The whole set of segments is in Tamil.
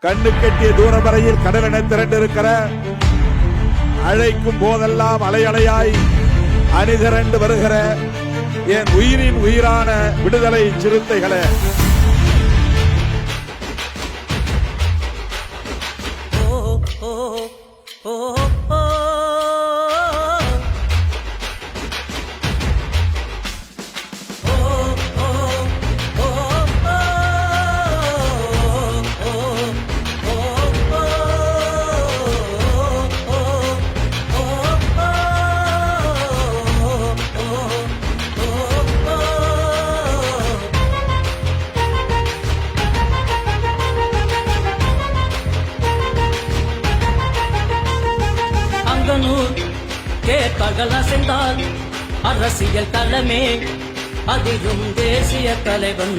கண்ணு கட்டிய தூரம் வரையில் கடலென திரண்டிருக்கிற அழைக்கும் போதெல்லாம் அலையலையாய் அணிதிரண்டு வருகிற என் உயிரின் உயிரான விடுதலை சிறுத்தைகளே, பகலசைந்தால் அரசியல் தலைமே அதிலும் தேசிய தலைவன்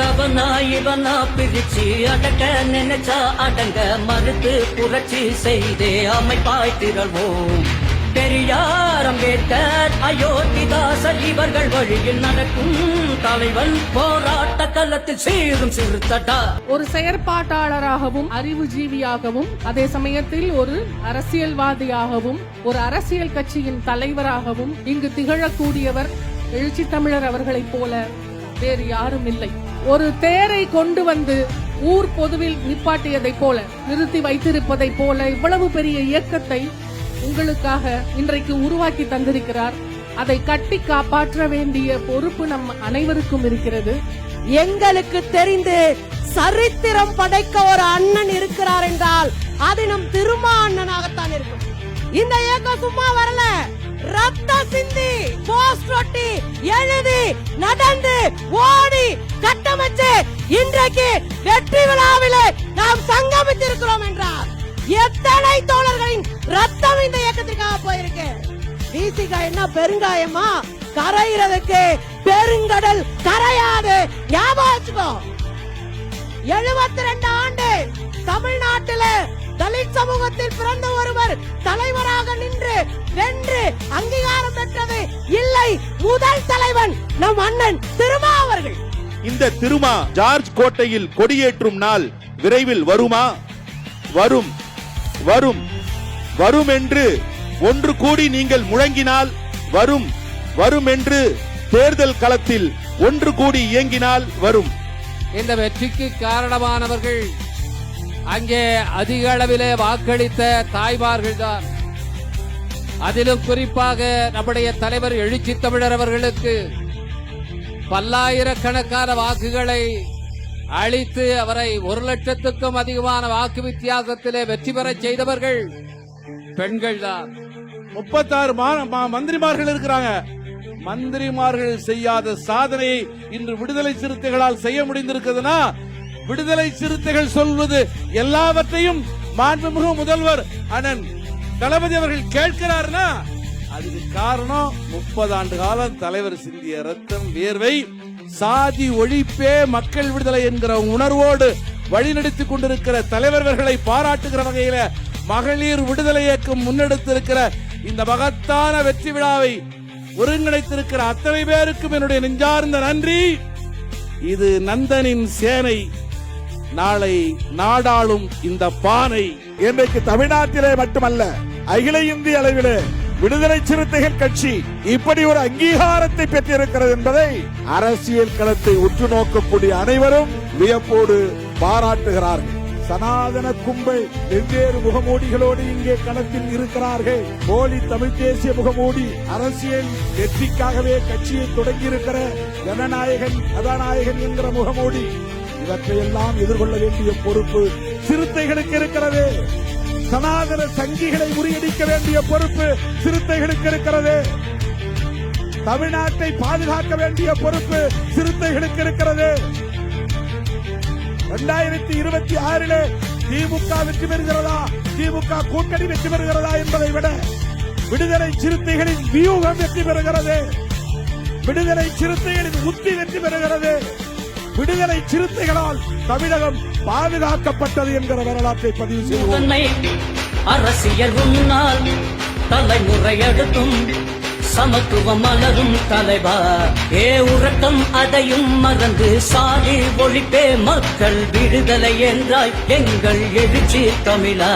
அவனா இவனா பிரிச்சு அடக்க நினைச்சா அடங்க மறுத்து புரட்சி செய்தே அமைப்பாய் திரள்வோம். பெரியார், அம்பேத்கர், அயோத்திதாசர் இவர்கள் வழியில் நடக்கும் தலைவன் போராட்ட களத்தில் சீரும் சிறுத்தடா. ஒரு செயற்பாட்டாளராகவும் அறிவுஜீவியாகவும் அதே சமயத்தில் ஒரு அரசியல்வாதியாகவும் ஒரு அரசியல் கட்சியின் தலைவராகவும் இங்கு திகழக்கூடியவர் எழுச்சி தமிழர் அவர்களைப் போல வேறு யாரும் இல்லை. ஒரு தேரை கொண்டு வந்து ஊர் பொதுவில் நிப்பாட்டியதைப் போல நிறுத்தி வைத்திருப்பதைப் போல இவ்வளவு பெரிய இயக்கத்தை உங்களுக்காக இன்றைக்கு உருவாக்கி தந்திருக்கிறார். அதை கட்டி காப்பாற்ற வேண்டிய பொறுப்பு நம் அனைவருக்கும் இருக்கிறது. எங்களுக்கு தெரிந்து சரித்திரம் படைக்க ஒரு அண்ணன் இருக்கிறார் என்றால் அது நம் திருமா அண்ணனாகத்தான் இருக்கும். இந்த இயக்கம் சும்மா வரல, ரத்த சிந்தி போஸ்ட் ஒட்டி எழுதி நடந்து ஓடி கட்டமைச்சு இன்றைக்கு வெற்றி விழாவிலே நாம் சங்கமித்திருக்கிறோம் என்றார். எத்தனை தோழர்களின் ரத்தம் இந்த இயக்கத்திற்காக போயிருக்கு. வீசிகா என்ன பெருங்காயமா? கரையிறதுக்கு பெருங்கடல் கரையாது, ஞாபகம் வச்சுக்கோ. 72 ஆண்டு தமிழ்நாட்டில தலித் சமூகத்தில் பிறந்த ஒருவர் தலைவராக நின்று வென்று அங்கீகாரம் பெற்றது இல்லை. முதல் தலைவன் நம் அண்ணன் திருமா அவர்கள். இந்த திருமா ஜார்ஜ் கோட்டையில் கொடியேற்றும் நாள் விரைவில் வருமா? வரும் வரும் வரும் என்று ஒன்று கூடி நீங்கள் முழங்கினால் வரும். வரும் என்று தேர்தல் களத்தில் ஒன்று கூடி இயங்கினால் வரும். இந்த வெற்றிக்கு காரணமானவர்கள் அங்கே அதிக அளவிலே வாக்களித்த தாய்மார்கள் தான். அதிலும் குறிப்பாக நம்முடைய தலைவர் எழுச்சி தமிழர் அவர்களுக்கு பல்லாயிரக்கணக்கான வாக்குகளை அளித்து அவரை 1,00,000க்கும் அதிகமான வாக்கு வித்தியாசத்திலே வெற்றி பெற செய்தவர்கள் பெண்கள் தான். 36 மந்திரிமார்கள் இருக்கிறாங்க. மந்திரிமார்கள் செய்யாத சாதனையை இன்று விடுதலை சிறுத்தைகளால் செய்ய முடிந்திருக்குதுன்னா, விடுதலை சிறுத்தைகள் சொல்வது எல்லாவற்றையும் மாண்புமிகு முதல்வர் அண்ணன் தளபதி அவர்கள் கேட்கிறார்னா அதுக்கு காரணம் 30 ஆண்டு காலம் தலைவர் சிந்திய ரத்தம், வேர்வை, சாதி ஒழிப்பே மக்கள் விடுதலை என்கிற உணர்வோடு வழிநடத்திக் கொண்டிருக்கிற தலைவர்களை பாராட்டுகிற வகையில மகளிர் விடுதலை இயக்கம் முன்னெடுத்திருக்கிற இந்த மகத்தான வெற்றி விழாவை ஒருங்கிணைத்திருக்கிற அத்தனை பேருக்கும் என்னுடைய நெஞ்சார்ந்த நன்றி. இது நந்தனின் சேனை, நாளை நாடாளும் இந்த பானை. இன்றைக்கு தமிழ்நாட்டிலே மட்டுமல்ல, அகில இந்திய அளவிலே விடுதலை சிறுத்தைகள் கட்சி இப்படி ஒரு அங்கீகாரத்தை பெற்றிருக்கிறது என்பதை அரசியல் களத்தை உற்று நோக்கக்கூடிய அனைவரும் வியப்போடு பாராட்டுகிறார்கள். சனாதன கும்பல் வெவ்வேறு முகமூடிகளோடு இங்கே களத்தில் இருக்கிறார்கள். போலி தமிழ் தேசிய முகமூடி அரசியல் வெற்றிக்காகவே கட்சியை தொடங்கியிருக்கிற ஜனநாயகன் கதாநாயகன் என்கிற முகமூடி, இவற்றையெல்லாம் எதிர்கொள்ள வேண்டிய பொறுப்பு சிறுத்தைகளுக்கு இருக்கிறது. சனாதன சங்கிகளை முறியடிக்க வேண்டிய பொறுப்பு சிறுத்தைகளுக்கு இருக்கிறது. தமிழ்நாட்டை பாதுகாக்க வேண்டிய பொறுப்பு சிறுத்தைகளுக்கு இருக்கிறது. 2026 திமுக வெற்றி பெறுகிறதா, திமுக கூட்டணி வெற்றி பெறுகிறதா என்பதை விட விடுதலை சிறுத்தைகளின் வியூகம் வெற்றி பெறுகிறது. விடுதலை சிறுத்தைகளின் உத்தி வெற்றி பெறுகிறது. விடுதலை சிறுத்தைகளால் தமிழகம் பாதுகாக்கப்பட்டது என்கிற வரலாற்றை பதிவு செய்வோம். அரசியல் முன்னால் தலைமுறை எடுத்தும் சமத்துவம் மலரும் தலைவா. உறக்கம் அதையும் மறந்து சாதி ஒழிப்பே மக்கள் விடுதலை என்றாய் எங்கள் எழுச்சி தமிழா.